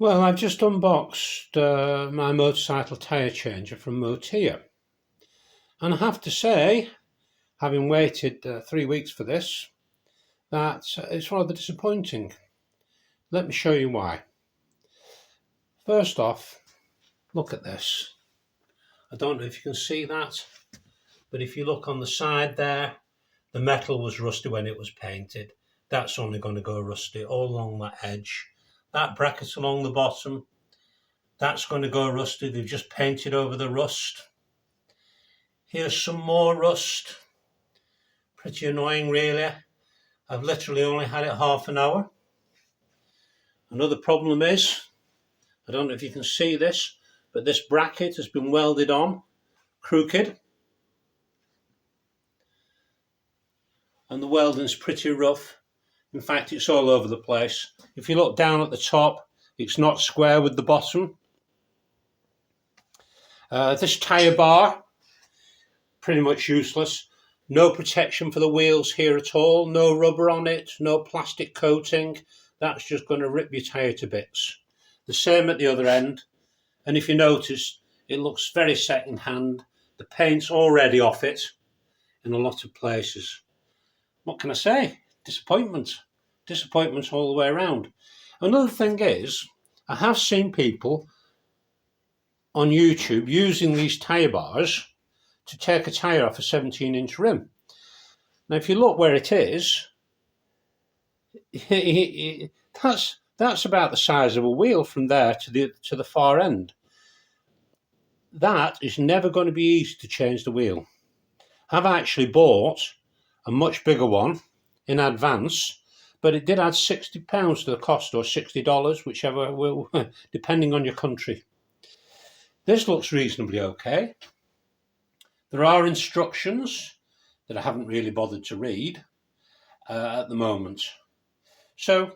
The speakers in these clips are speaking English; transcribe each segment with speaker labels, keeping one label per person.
Speaker 1: Well, I've just unboxed my motorcycle tyre changer from Motia, and I have to say, having waited 3 weeks for this, that it's rather disappointing. Let me show you why. First off, look at this. I don't know if you can see that, but if you look on the side there, the metal was rusty when it was painted. That's only going to go rusty all along that edge. That bracket along the bottom, that's going to go rusty. They've just painted over the rust. Here's some more rust. Pretty annoying, really. I've literally only had it half an hour. Another problem is, I don't know if you can see this, but this bracket has been welded on crooked, and the welding's pretty rough. In fact, it's all over the place. If you look down at the top, it's not square with the bottom. This tyre bar, pretty much useless. No protection for the wheels here at all. No rubber on it, no plastic coating. That's just going to rip your tyre to bits. The same at the other end. And if you notice, it looks very second hand. The paint's already off it in a lot of places. What can I say? Disappointment. Disappointment all the way around. Another thing is, I have seen people on YouTube using these tyre bars to take a tyre off a 17-inch rim. Now, if you look where it is, that's about the size of a wheel from there to the far end. That is never going to be easy to change the wheel. I've actually bought a much bigger one in advance, but it did add £60 to the cost, or $60, whichever will, depending on your country. This looks reasonably okay. There are instructions that I haven't really bothered to read at the moment. So,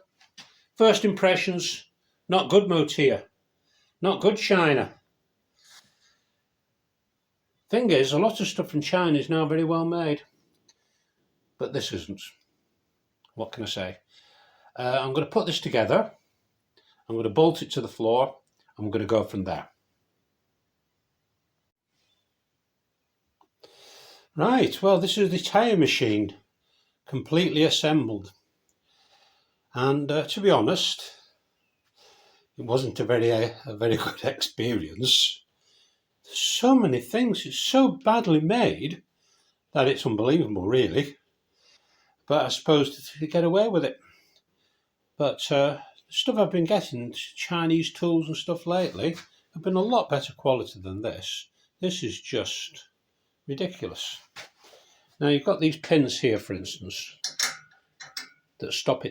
Speaker 1: first impressions, not good, Motia. Not good, China. Thing is, a lot of stuff from China is now very well made, but this isn't. What can I say? I'm going to put this together. I'm going to bolt it to the floor. I'm going to go from there. Right, well, this is the tyre machine, completely assembled. And to be honest, it wasn't a very good experience. There's so many things, it's so badly made that it's unbelievable, really. But I suppose to get away with it. But the stuff I've been getting, Chinese tools and stuff lately, have been a lot better quality than this. This is just ridiculous. Now, you've got these pins here, for instance, that stop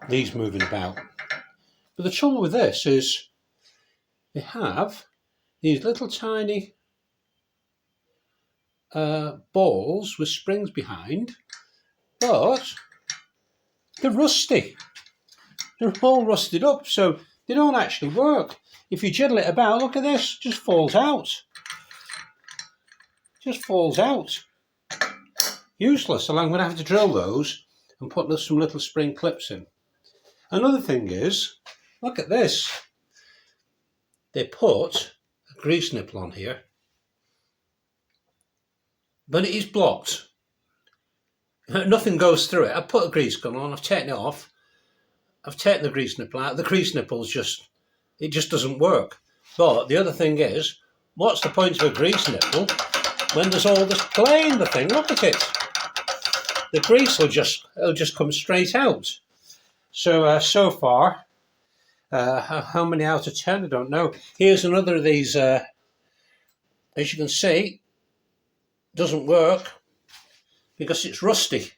Speaker 1: these moving about. But the trouble with this is they have these little tiny balls with springs behind, but they're rusty. They're all rusted up, so they don't actually work. If you jiggle it about, look at this, it just falls out. Just falls out. Useless. So I'm going to have to drill those and put some little spring clips in. Another thing is, look at this. They put a grease nipple on here, but it is blocked. Nothing goes through it. I've put a grease gun on, I've taken it off, I've taken the grease nipple out. The grease nipple just doesn't work. But the other thing is, what's the point of a grease nipple when there's all this clay in the thing? Look at it. The grease will just come straight out. So so far, how many out of 10? I don't know. Here's another of these. As you can see, doesn't work because it's rusty.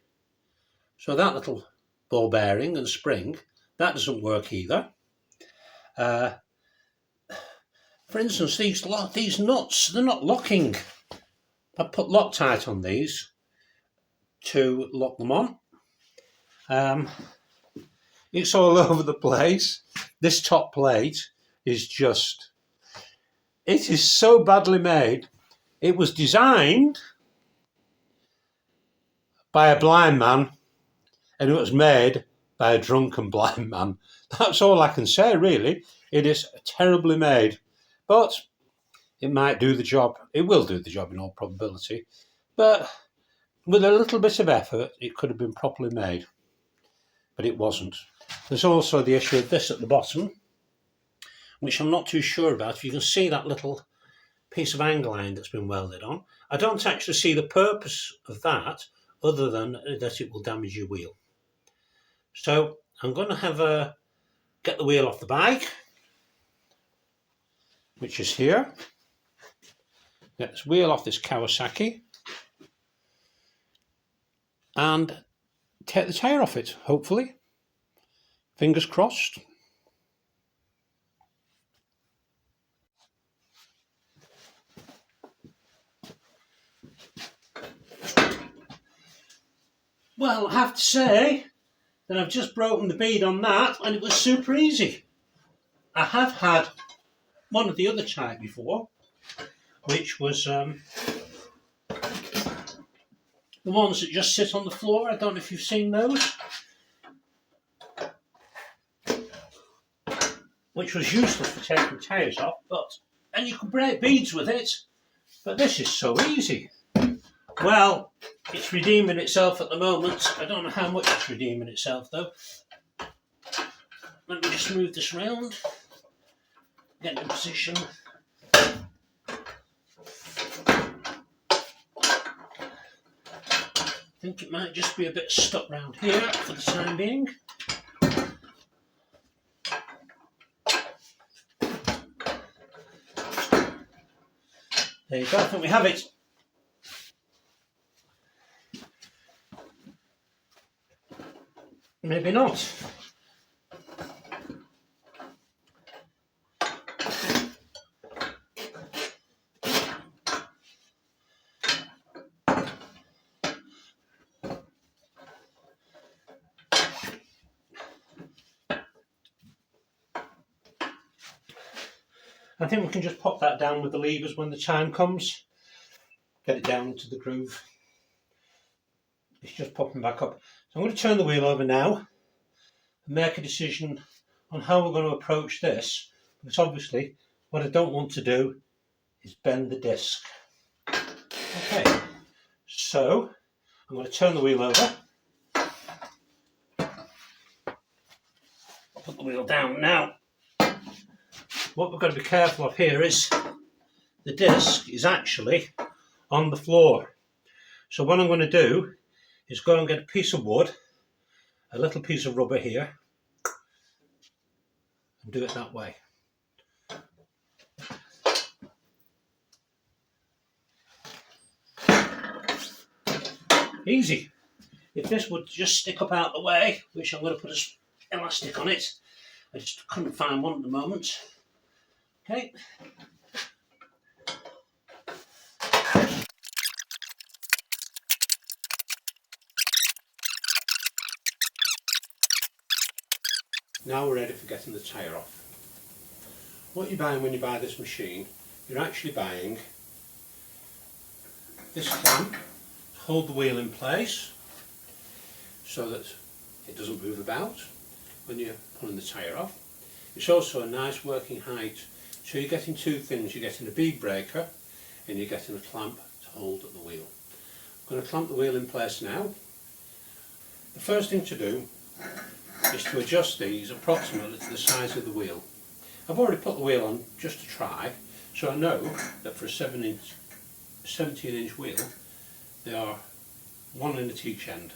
Speaker 1: So that little ball bearing and spring, that doesn't work either. For instance, these nuts, they're not locking. I put Loctite on these to lock them on. It's all over the place. This top plate is it is so badly made. It was designed by a blind man, and it was made by a drunken blind man. That's all I can say, really. It is terribly made, but it might do the job. It will do the job in all probability, but with a little bit of effort, it could have been properly made, but it wasn't. There's also the issue of this at the bottom, which I'm not too sure about. If you can see that little piece of angle iron that's been welded on, I don't actually see the purpose of that other than that it will damage your wheel. So I'm going to get the wheel off the bike, which is here. Get this wheel off this Kawasaki and take the tyre off it, hopefully. Fingers crossed. Well, I have to say that I've just broken the bead on that and it was super easy. I have had one of the other type before, which was the ones that just sit on the floor. I don't know if you've seen those. Which was useless for taking tyres off, and you could break beads with it, but this is so easy. Well, it's redeeming itself at the moment. I don't know how much it's redeeming itself though. Let me just move this round, get in position. I think it might just be a bit stuck round here for the time being. There you go, I think we have it. Maybe not. I think we can just pop that down with the levers when the time comes. Get it down into the groove. It's just popping back up. So I'm going to turn the wheel over now and make a decision on how we're going to approach this, because obviously what I don't want to do is bend the disc. Okay, so I'm going to turn the wheel over. Put the wheel down now. What we've got to be careful of here is the disc is actually on the floor. So what I'm going to do is go and get a piece of wood, a little piece of rubber here, and do it that way. Easy. If this would just stick up out the way, which I'm going to put an elastic on it, I just couldn't find one at the moment. Okay. Now we're ready for getting the tyre off. What you're buying when you buy this machine, you're actually buying this clamp to hold the wheel in place so that it doesn't move about when you're pulling the tyre off. It's also a nice working height, so you're getting two things. You're getting a bead breaker and you're getting a clamp to hold the wheel. I'm going to clamp the wheel in place now. The first thing to do is to adjust these approximately to the size of the wheel. I've already put the wheel on just to try, so I know that for a 17-inch wheel they are 1 in at each end.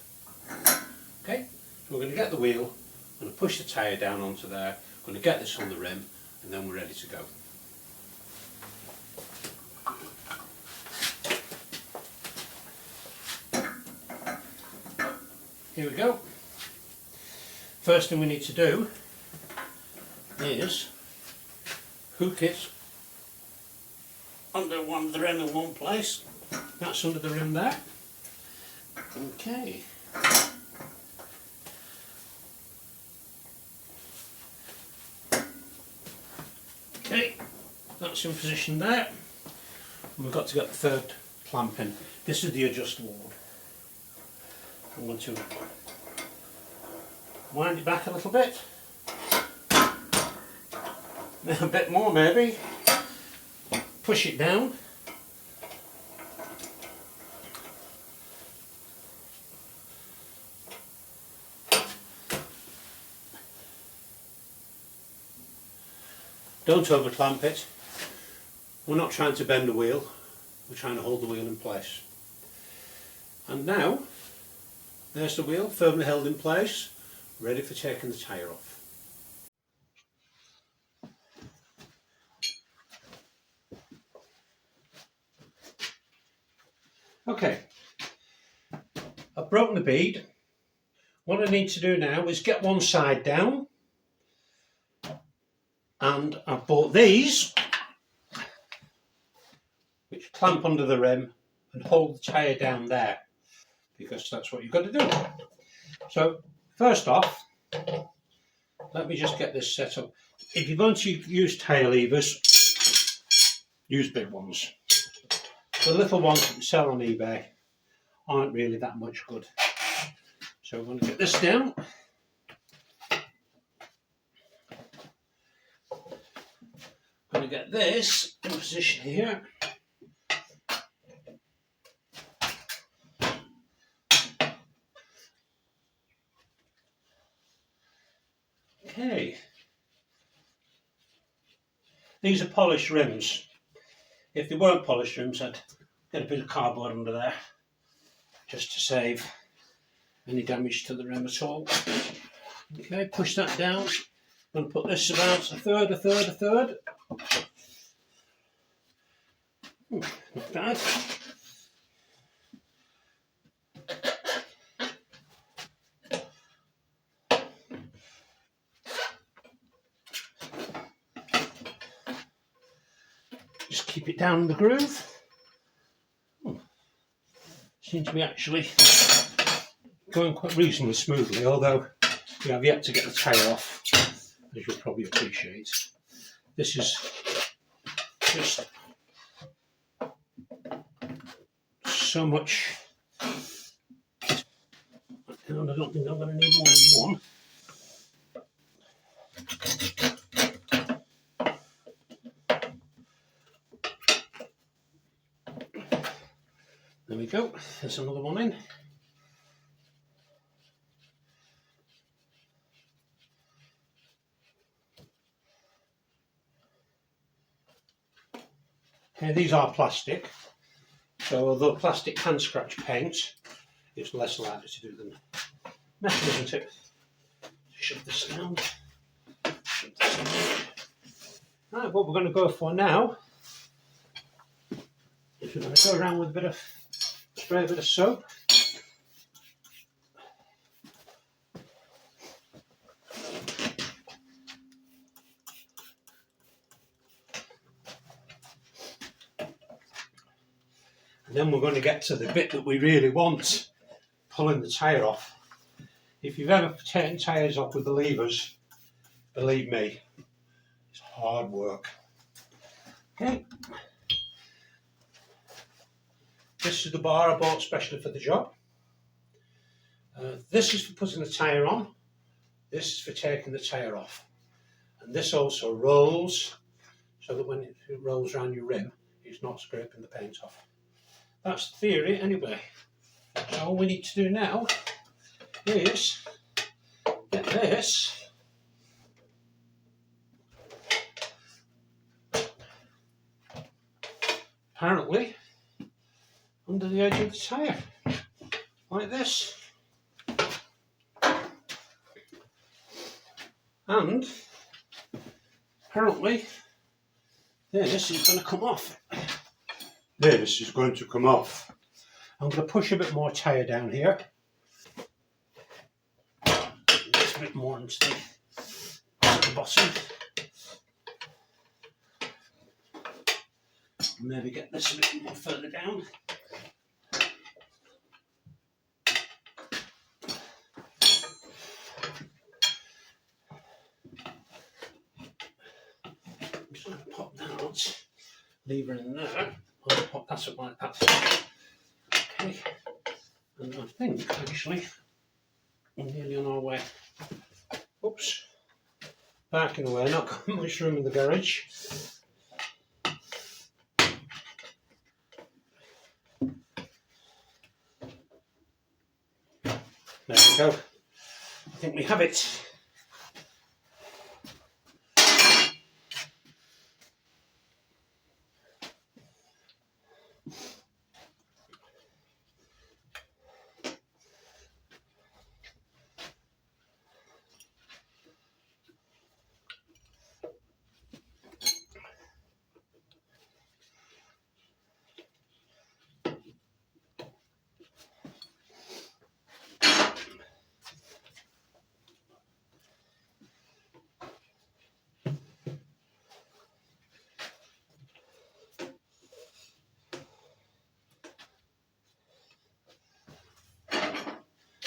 Speaker 1: Okay, so we're going to get the wheel, I'm going to push the tyre down onto there, I'm going to get this on the rim, and then we're ready to go. Here we go. First thing we need to do is hook it under the rim in one place. That's under the rim there. Okay. Okay, that's in position there. And we've got to get the third clamp in. This is the adjustable one. I'm going to wind it back a little bit A bit more maybe. Push it down. Don't over clamp it. We're not trying to bend the wheel, we're trying to hold the wheel in place. And now, there's the wheel firmly held in place, ready for taking the tyre off. Okay, I've broken the bead. What I need to do now is get one side down, and I've bought these which clamp under the rim and hold the tyre down there, because that's what you've got to do. So first off, let me just get this set up. If you're going to use tyre levers, use big ones. The little ones that you sell on eBay aren't really that much good. So we're going to get this down. I'm going to get this in position here. Okay. These are polished rims. If they weren't polished rims, I'd get a bit of cardboard under there just to save any damage to the rim at all. Okay, push that down. I'm going to put this about a third. Not bad. Just keep it down in the groove. Seems to be actually going quite reasonably smoothly, although we have yet to get the tyre off, as you'll probably appreciate. This is just so much. And I don't think I'm going to need more than one. There we go, there's another one in. Okay, these are plastic, so although plastic can scratch paint, it's less likely to do than metal, isn't it? Shove this down. Right, what we're going to go for now is we're going to go around with a bit of spray, a bit of soap. And then we're going to get to the bit that we really want, pulling the tyre off. If you've ever taken tyres off with the levers, believe me, it's hard work. Okay. This is the bar I bought specially for the job. This is for putting the tyre on. This is for taking the tyre off. And this also rolls, so that when it rolls around your rim, it's not scraping the paint off. That's the theory anyway. So all we need to do now is get this apparently under the edge of the tyre, like this. And apparently this is going to come off. This is going to come off. I'm going to push a bit more tyre down here. Just a bit more into the bottom. Maybe get this a bit more further down. I'm just going to pop that lever in there. I'll pop that up like that. Okay, and I think actually we're nearly on our way. Oops. parking away, not got much room in the garage. There we go. I think we have it.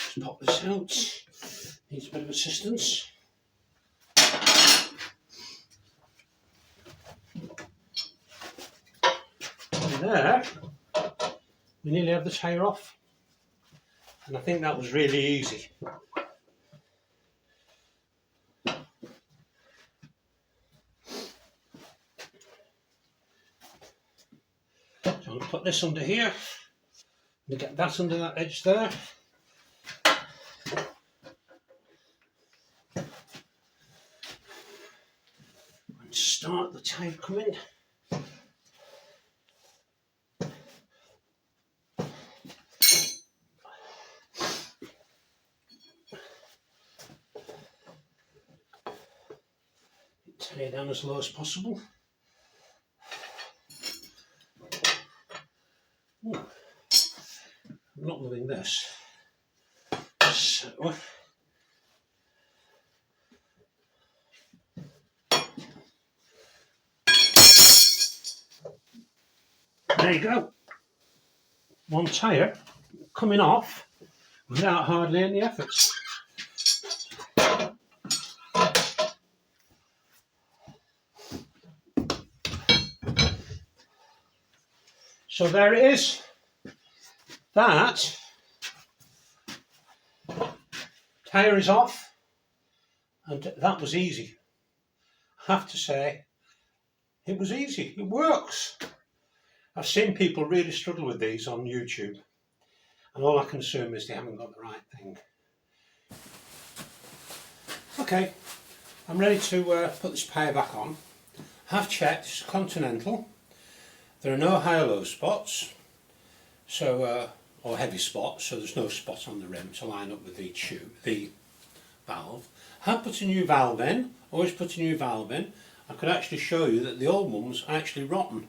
Speaker 1: Just pop this out. Needs a bit of assistance. And there, we nearly have the tyre off. And I think that was really easy. So I'm going to put this under here. I'm going to get that under that edge there. And start the tyre coming. Tear down as low as possible. Ooh, I'm not loving this. So, there you go. One tyre coming off without hardly any effort. So there it is. That tyre is off, and that was easy. I have to say, it was easy. It works. I've seen people really struggle with these on YouTube, and all I can assume is they haven't got the right thing. Okay, I'm ready to put this tyre back on. I've checked, it's Continental. There are no high or low spots, so or heavy spots, so there's no spot on the rim to line up with the tube, the valve. I have put a new valve in, always put a new valve in. I could actually show you that the old one was actually rotten.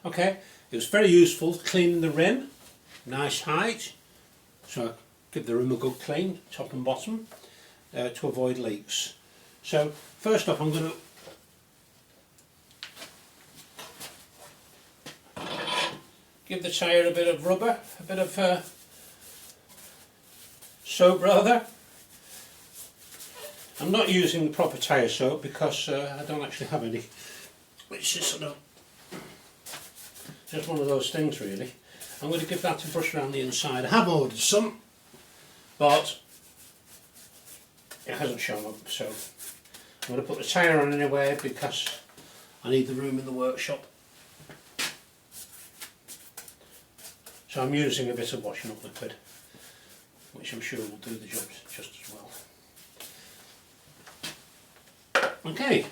Speaker 1: Okay, it was very useful cleaning the rim, nice height, so give the rim a good clean, top and bottom, to avoid leaks. So first off I'm going to give the tyre a bit of rubber, a bit of soap rather. I'm not using the proper tyre soap because I don't actually have any, which is sort of just one of those things really. I'm going to give that a brush around the inside. I have ordered some, but it hasn't shown up, so I'm going to put the tyre on anyway because I need the room in the workshop. So I'm using a bit of washing up liquid, which I'm sure will do the job just as well. Okay.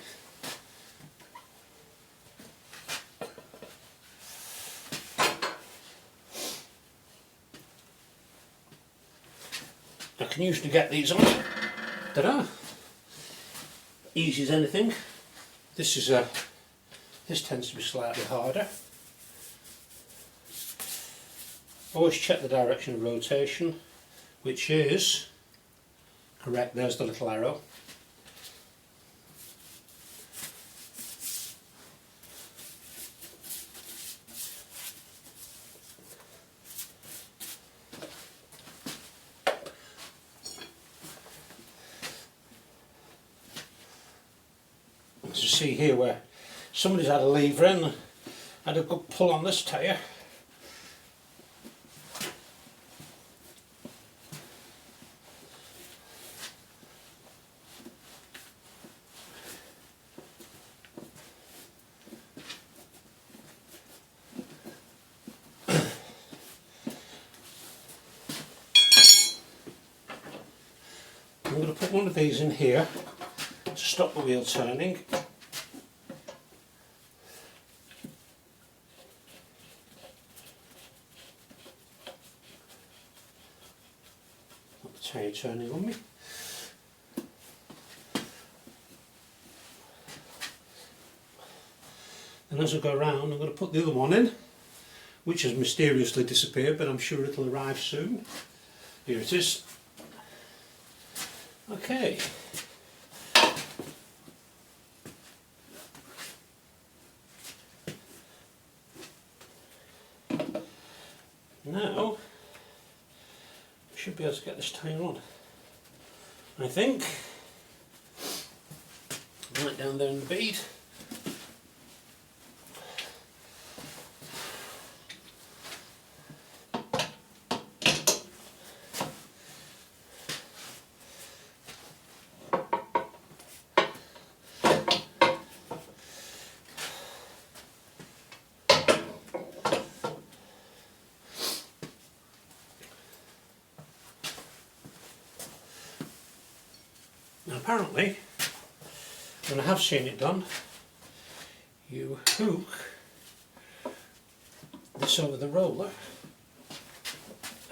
Speaker 1: I can usually get these on. Ta-da! Easy as anything. This is this tends to be slightly harder. Always check the direction of rotation, which is correct. There's the little arrow. To see here where somebody's had a lever in and had a good pull on this tyre. I'm going to put one of these in here to stop the wheel turning. Not the tyre turning on me. And as I go around, I'm going to put the other one in, which has mysteriously disappeared, but I'm sure it'll arrive soon. Here it is. Okay. Now, I should be able to get this tyre on. I think. Right down there in the bead. Now apparently, when I have seen it done, you hook this over the roller,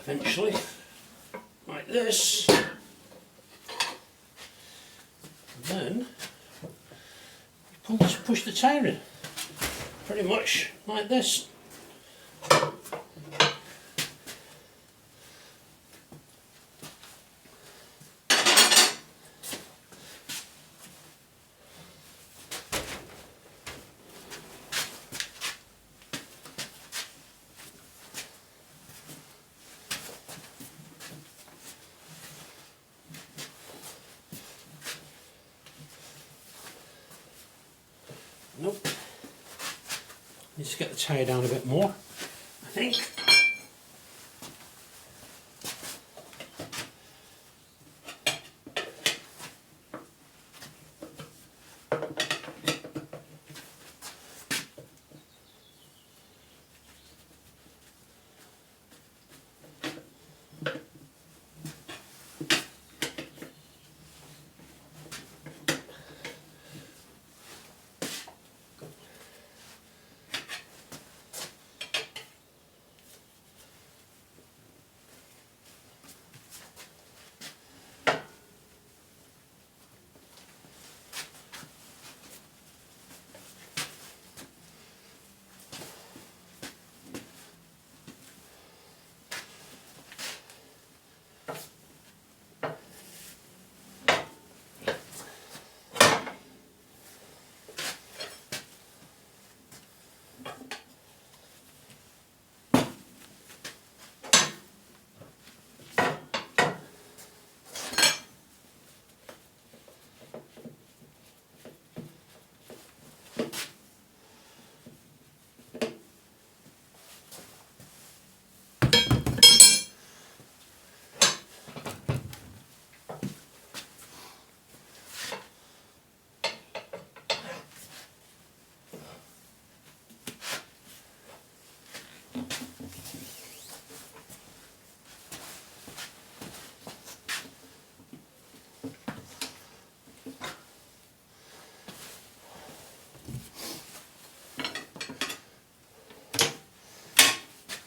Speaker 1: eventually, like this, and then you push the tyre in, pretty much like this. Nope. Need to get the tyre down a bit more, I think.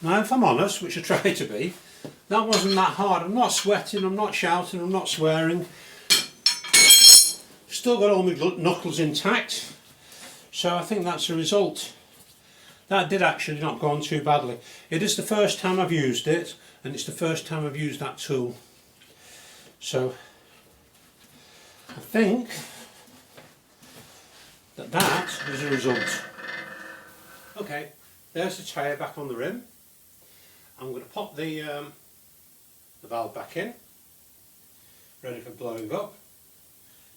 Speaker 1: Now if I'm honest, which I try to be, that wasn't that hard. I'm not sweating, I'm not shouting, I'm not swearing. Still got all my knuckles intact, so I think that's a result. That did actually not go on too badly. It is the first time I've used it, and it's the first time I've used that tool. So I think that was a result. Okay, there's the tyre back on the rim. I'm going to pop the valve back in, ready for blowing up.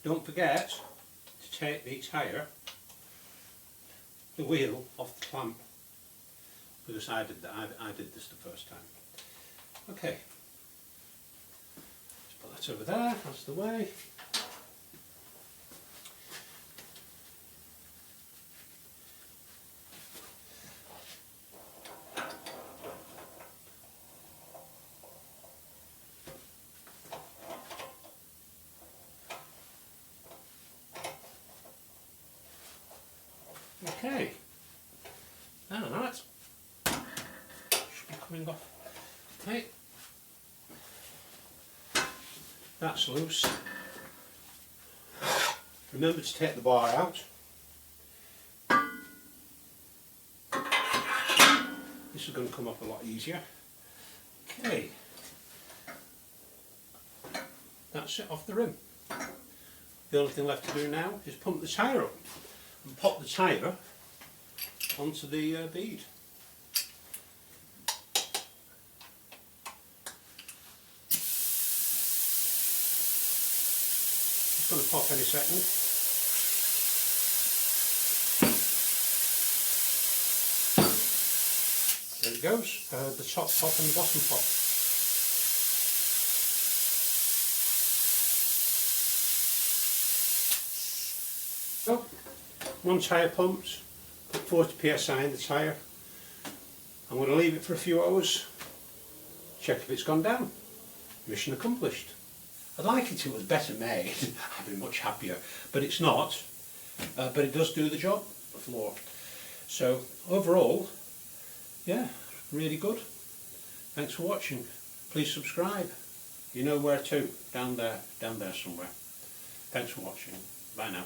Speaker 1: Don't forget to take the tyre, the wheel, off the clamp, because I did that. I did this the first time. Okay, let's put that over there. That's the way. Okay, that's loose. Remember to take the bar out. This is going to come up a lot easier. Okay, that's it off the rim. The only thing left to do now is pump the tyre up and pop the tyre onto the bead. It's going to pop any second. There it goes. I heard the top pop and the bottom pop. So, one tyre pumped, put 40 psi in the tyre. I'm going to leave it for a few hours, check if it's gone down. Mission accomplished. I'd like it if it was better made, I'd be much happier, but it's not. But it does do the job, the floor. So overall, yeah, really good. Thanks for watching. Please subscribe. You know where to, down there somewhere. Thanks for watching. Bye now.